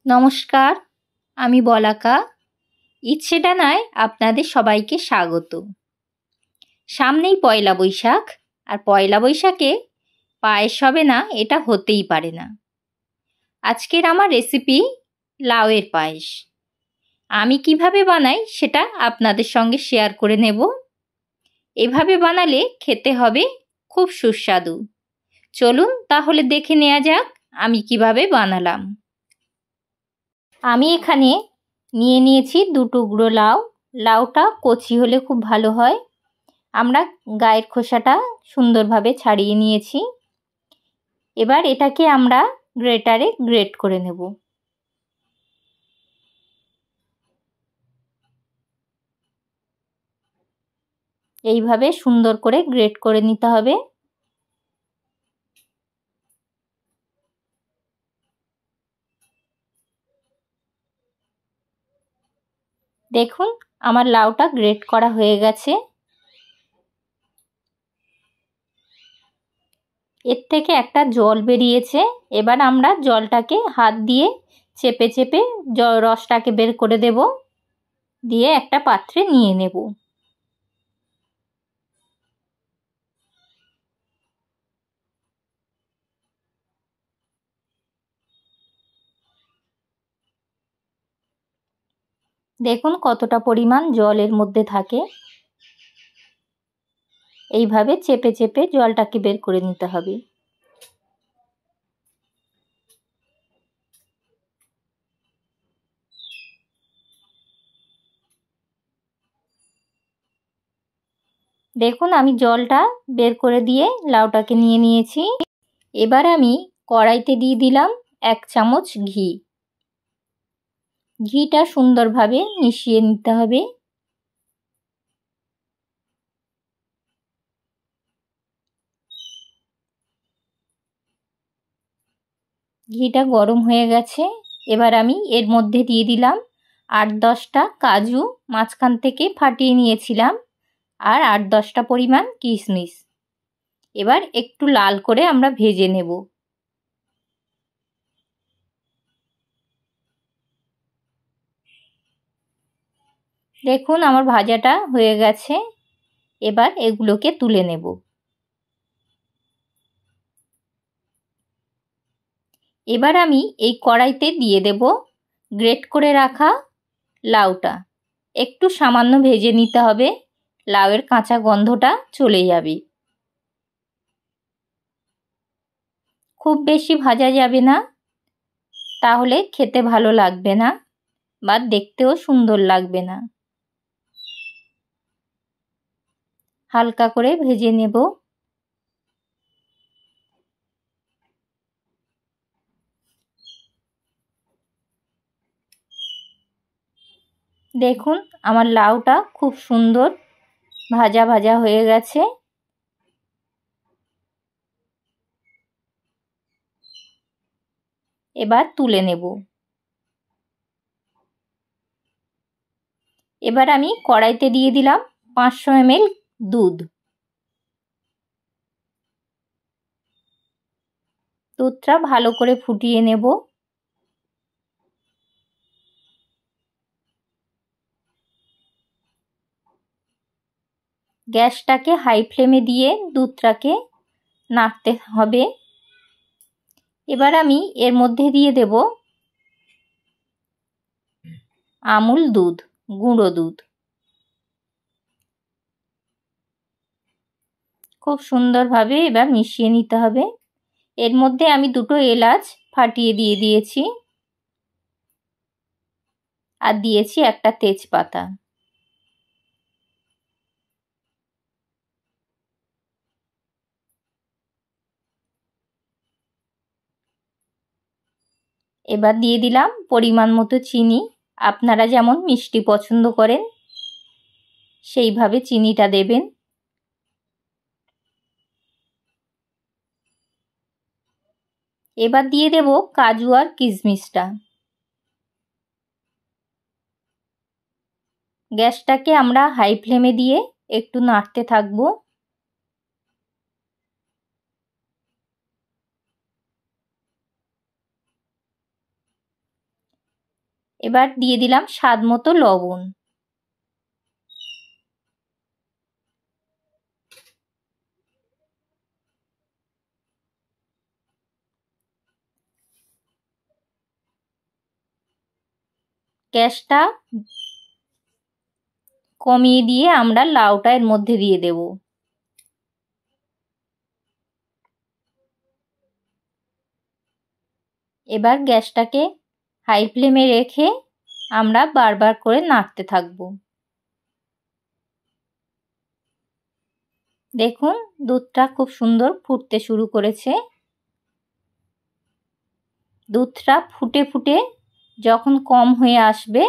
নমস্কার, আমি বলাকা। ইচ্ছে ডানায় আপনাদের সবাইকে স্বাগত। সামনেই পয়লা বৈশাখ, আর পয়লা বৈশাখে পায়েস হবে না এটা হতেই পারে না। আজকের আমার রেসিপি লাউয়ের পায়েস। আমি কিভাবে বানাই সেটা আপনাদের সঙ্গে শেয়ার করে নেব। এভাবে বানালে খেতে হবে খুব সুস্বাদু। চলুন তাহলে দেখে নেওয়া যাক আমি কিভাবে বানালাম। আমি এখানে নিয়ে নিয়েছি 2 টুকরো লাউ। লাউটা কচি হলে খুব ভালো হয়। আমরা গায়ের খোসাটা সুন্দরভাবে ছাড়িয়ে নিয়েছি। এবার এটাকে আমরা গ্রেটারে গ্রেট করে নেব। এইভাবে সুন্দর করে গ্রেট করে নিতে হবে। দেখুন আমার লাউটা গ্রেট করা হয়ে গেছে। এর থেকে একটা জল বেরিয়েছে। এবার আমরা জলটাকে হাত দিয়ে চেপে চেপে রসটাকে বের করে দেব, দিয়ে একটা পাত্রে নিয়ে নেব। দেখুন কতটা পরিমাণ জল এর মধ্যে থাকে। এইভাবে চেপে চেপে জলটাকে বের করে নিতে হবে। দেখুন আমি জলটা বের করে দিয়ে লাউটাকে নিয়ে নিয়েছি। এবার আমি কড়াইতে দিয়ে দিলাম 1 চামচ ঘি। ঘিটা সুন্দরভাবে মিশিয়ে নিতে হবে। ঘিটা গরম হয়ে গেছে। এবার আমি এর মধ্যে দিয়ে দিলাম 8-10টা কাজু মাঝখান থেকে ফাটিয়ে নিয়েছিলাম, আর 8-10টা পরিমাণ কিশমিশ। এবার একটু লাল করে আমরা ভেজে নেব। দেখুন আমার ভাজাটা হয়ে গেছে। এবার এগুলোকে তুলে নেব। এবার আমি এই কড়াইতে দিয়ে দেব গ্রেট করে রাখা লাউটা। একটু সামান্য ভেজে নিতে হবে, লাউয়ের কাঁচা গন্ধটা চলে যাবে। খুব বেশি ভাজা যাবে না, তাহলে খেতে ভালো লাগবে না বা দেখতেও সুন্দর লাগবে না। হালকা করে ভেজে নেব। দেখুন আমার লাউটা খুব সুন্দর ভাজা ভাজা হয়ে গেছে। এবার তুলে নেব। এবার আমি কড়াইতে দিয়ে দিলাম 500 ml দুধ। দুধটা ভালো করে ফুটিয়ে নেব। গ্যাসটাকে হাই ফ্লেমে দিয়ে দুধটাকে নাড়তে হবে। এবার আমি এর মধ্যে দিয়ে দেব আমুল দুধ, গুঁড়ো দুধ। খুব সুন্দরভাবে এবার মিশিয়ে নিতে হবে। এর মধ্যে আমি 2টো এলাচ ফাটিয়ে দিয়ে দিয়েছি, আর দিয়েছি একটা তেজপাতা। এবার দিয়ে দিলাম পরিমাণ মতো চিনি। আপনারা যেমন মিষ্টি পছন্দ করেন সেইভাবে চিনিটা দেবেন। এবার দিয়ে দেব কাজু আর কিশমিশটা। গ্যাসটাকে আমরা হাই ফ্লেমে দিয়ে একটু নাড়তে থাকবো। এবার দিয়ে দিলাম স্বাদ মতো লবণ। গ্যাসটা কমিয়ে দিয়ে আমরা লাউটা এর মধ্যে দিয়ে দেব। এবার গ্যাসটাকে হাই ফ্লেমে রেখে আমরা বারবার করে নাড়তে থাকব। দেখুন দুধটা খুব সুন্দর ফুটতে শুরু করেছে। দুধটা ফুটে ফুটে যখন কম হয়ে আসবে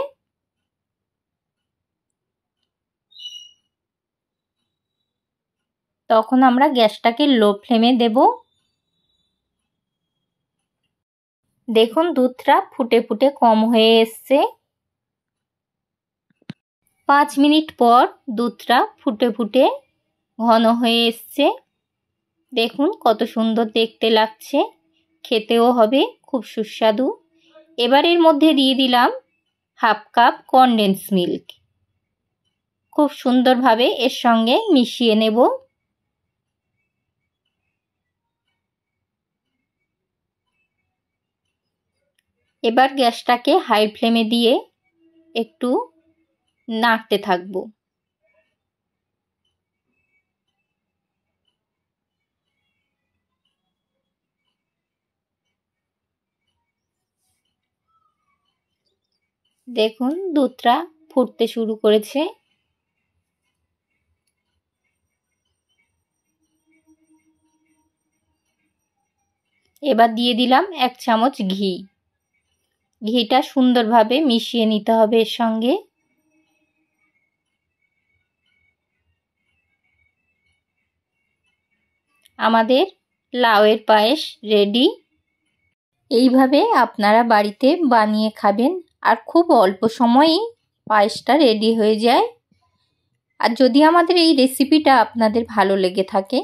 তখন আমরা গ্যাসটাকে লো ফ্লেমে দেব। দেখুন দুধটা ফুটে ফুটে কম হয়ে এসছে। 5 মিনিট পর দুধটা ফুটে ফুটে ঘন হয়ে এসছে। দেখুন কত সুন্দর দেখতে লাগছে, খেতেও হবে খুব সুস্বাদু। এবার এর মধ্যে দিয়ে দিলাম হাফ কাপ কনডেন্স মিল্ক। খুব সুন্দরভাবে এর সঙ্গে মিশিয়ে নেব। এবার গ্যাসটাকে হাই ফ্লেমে দিয়ে একটু নাড়তে থাকবো। দেখুন দুধটা ফুটতে শুরু করেছে। এবার দিয়ে দিলাম 1 চামচ ঘি। ঘিটা সুন্দরভাবে মিশিয়ে নিতে হবে এর সঙ্গে। আমাদের লাউয়ের পায়েস রেডি। এইভাবে আপনারা বাড়িতে বানিয়ে খাবেন আর খুব অল্প সময়েই পায়েসটা রেডি হয়ে যায়। আর যদি আমাদের এই রেসিপিটা আপনাদের ভালো লেগে থাকে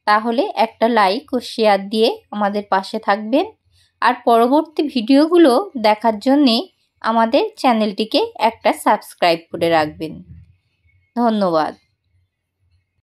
তাহলে একটা লাইক ও শেয়ার দিয়ে আমাদের পাশে থাকবেন। আর পরবর্তী ভিডিওগুলো দেখার জন্যে আমাদের চ্যানেলটিকে একটা সাবস্ক্রাইব করে রাখবেন। ধন্যবাদ।